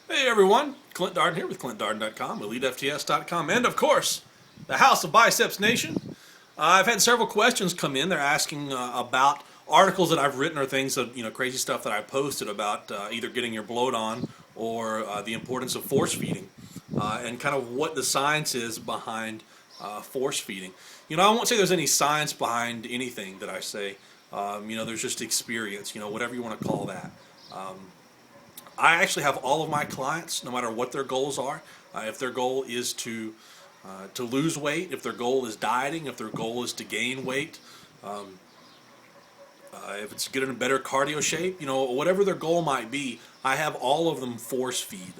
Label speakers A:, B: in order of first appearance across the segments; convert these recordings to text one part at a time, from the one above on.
A: Hey everyone, Clint Darden here with ClintDarden.com, EliteFTS.com, and of course, the House of Biceps Nation. I've had several questions come in. They're asking about articles that I've written or things of crazy stuff that I posted about either getting your bloat on or the importance of force feeding and kind of what the science is behind force feeding. I won't say there's any science behind anything that I say. There's just experience. Whatever you want to call that. I actually have all of my clients, no matter what their goals are. If their goal is to lose weight, if their goal is dieting, if their goal is to gain weight, if it's get in a better cardio shape, whatever their goal might be, I have all of them force feed,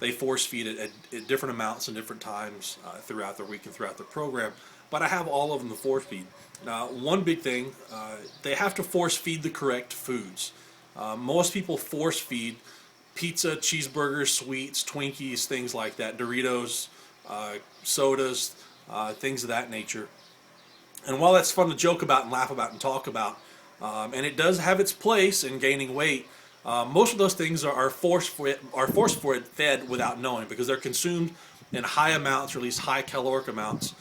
A: they force feed it at different amounts and different times throughout their week and throughout their program. But I have all of them to force feed. Now, one big thing, they have to force feed the correct foods. Most people force feed pizza, cheeseburgers, sweets, Twinkies, things like that, Doritos, sodas, things of that nature. And while that's fun to joke about and laugh about and talk about, and it does have its place in gaining weight, most of those things are force fed without knowing because they're consumed in high amounts or at least high caloric amounts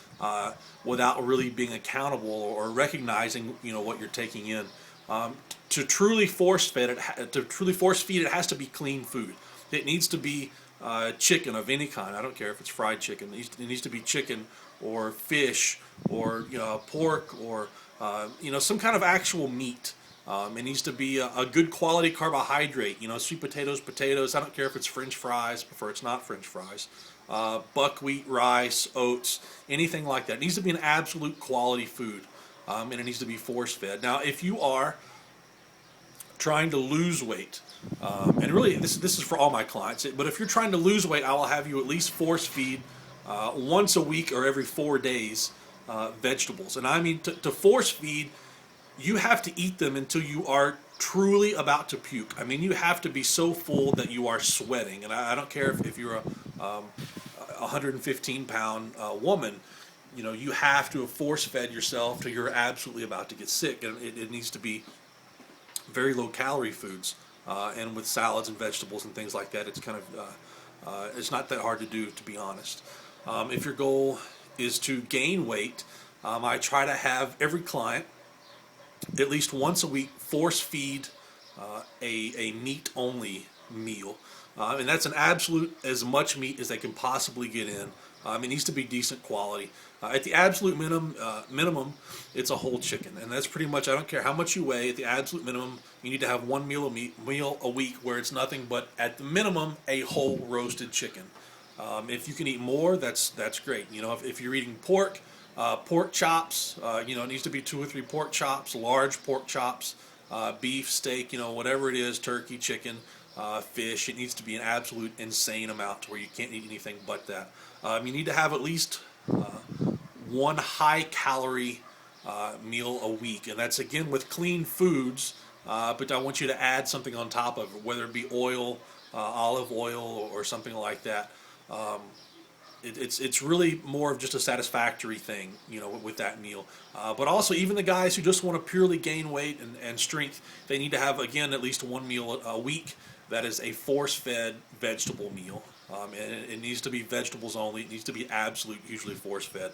A: without really being accountable or recognizing what you're taking in. To truly force feed it, it has to be clean food. It needs to be chicken of any kind. I don't care if it's fried chicken. It needs to be chicken or fish or pork or some kind of actual meat. It needs to be a good quality carbohydrate. Sweet potatoes, potatoes. I don't care if it's French fries. Prefer it's not French fries. Buckwheat, rice, oats, anything like that. It needs to be an absolute quality food, and it needs to be force fed. Now, if you are trying to lose weight, and really this is for all my clients, but if you're trying to lose weight, I will have you at least force feed once a week or every 4 days vegetables. And I mean, to force feed, you have to eat them until you are truly about to puke. I mean, you have to be so full that you are sweating. And I don't care if you're a 115-pound woman, you have to have force fed yourself till you're absolutely about to get sick. And it needs to be very low calorie foods, and with salads and vegetables and things like that, it's kind of it's not that hard to do, to be honest. If your goal is to gain weight, I try to have every client at least once a week force feed a meat only meal, and that's an absolute as much meat as they can possibly get in. It needs to be decent quality. At the absolute minimum, it's a whole chicken, and that's pretty much. I don't care how much you weigh. At the absolute minimum, you need to have one meal a week where it's nothing but at the minimum a whole roasted chicken. If you can eat more, that's great. If you're eating pork, pork chops, it needs to be 2 or 3 pork chops, large pork chops, beef, steak, whatever it is, turkey, chicken, fish. It needs to be an absolute insane amount to where you can't eat anything but that. You need to have at least one high calorie meal a week, and that's again with clean foods. But I want you to add something on top of it, whether it be oil, olive oil, or something like that. It's really more of just a satisfactory thing, with that meal. But also, even the guys who just want to purely gain weight and strength, they need to have, again, at least one meal a week that is a force-fed vegetable meal. And it needs to be vegetables only. It needs to be absolute, usually force-fed.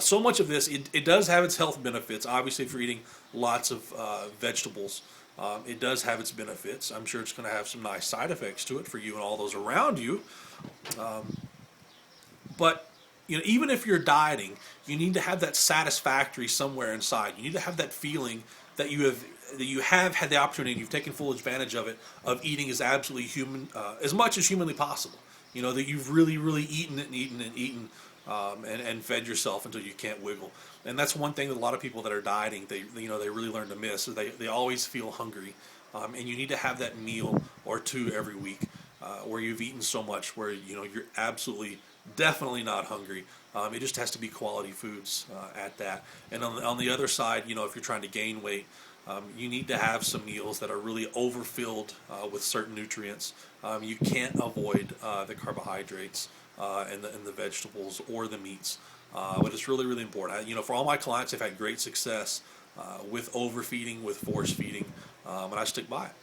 A: So much of this, it does have its health benefits. Obviously, if you're eating lots of vegetables, it does have its benefits. I'm sure it's going to have some nice side effects to it for you and all those around you. But even if you're dieting, you need to have that satisfactory somewhere inside. You need to have that feeling that you have had the opportunity, you've taken full advantage of it, of eating as absolutely human, as much as humanly possible. That you've really, really eaten it and eaten and eaten, and fed yourself until you can't wiggle. And that's one thing that a lot of people that are dieting, they really learn to miss. So they always feel hungry, and you need to have that meal or two every week where you've eaten so much where you're absolutely definitely not hungry. It just has to be quality foods at that. And on the other side, if you're trying to gain weight, you need to have some meals that are really overfilled with certain nutrients. You can't avoid the carbohydrates and the vegetables or the meats, but it's really, really important. For all my clients, they've had great success with overfeeding, with force feeding, and I stick by it.